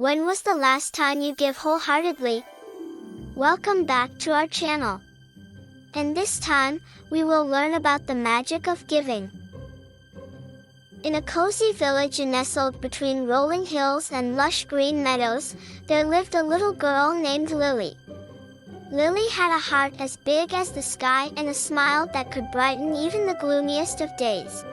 When was the last time you give wholeheartedly? Welcome back to our channel. And this time, we will learn about the magic of giving. In a cozy village nestled between rolling hills and lush green meadows, there lived a little girl named Lily. Lily had a heart as big as the sky and a smile that could brighten even the gloomiest of days.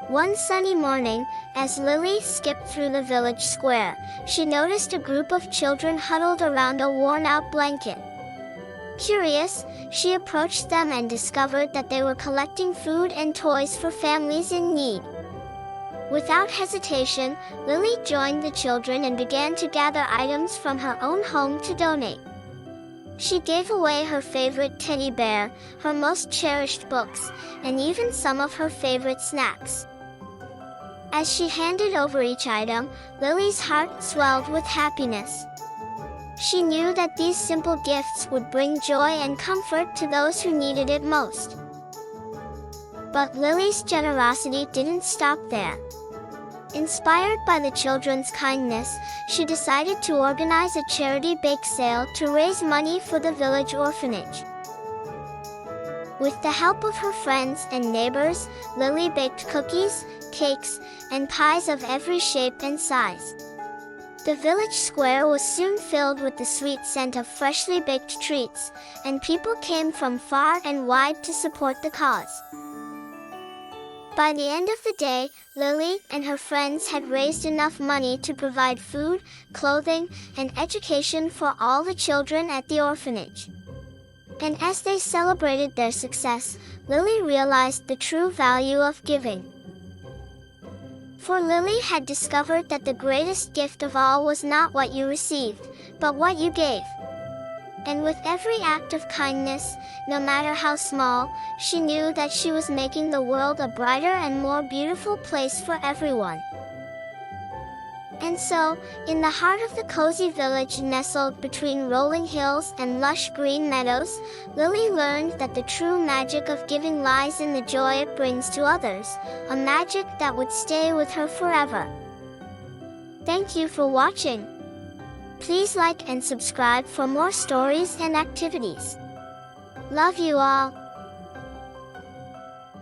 One sunny morning, as Lily skipped through the village square, she noticed a group of children huddled around a worn-out blanket. Curious, she approached them and discovered that they were collecting food and toys for families in need. Without hesitation, Lily joined the children and began to gather items from her own home to donate. She gave away her favorite teddy bear, her most cherished books, and even some of her favorite snacks. As she handed over each item, Lily's heart swelled with happiness. She knew that these simple gifts would bring joy and comfort to those who needed it most. But Lily's generosity didn't stop there. Inspired by the children's kindness, she decided to organize a charity bake sale to raise money for the village orphanage. With the help of her friends and neighbors, Lily baked cookies, cakes, and pies of every shape and size. The village square was soon filled with the sweet scent of freshly baked treats, and people came from far and wide to support the cause. By the end of the day, Lily and her friends had raised enough money to provide food, clothing, and education for all the children at the orphanage. And as they celebrated their success, Lily realized the true value of giving. For Lily had discovered that the greatest gift of all was not what you received, but what you gave. And with every act of kindness, no matter how small, she knew that she was making the world a brighter and more beautiful place for everyone. And so, in the heart of the cozy village nestled between rolling hills and lush green meadows, Lily learned that the true magic of giving lies in the joy it brings to others, a magic that would stay with her forever. Thank you for watching. Please like and subscribe for more stories and activities. Love you all.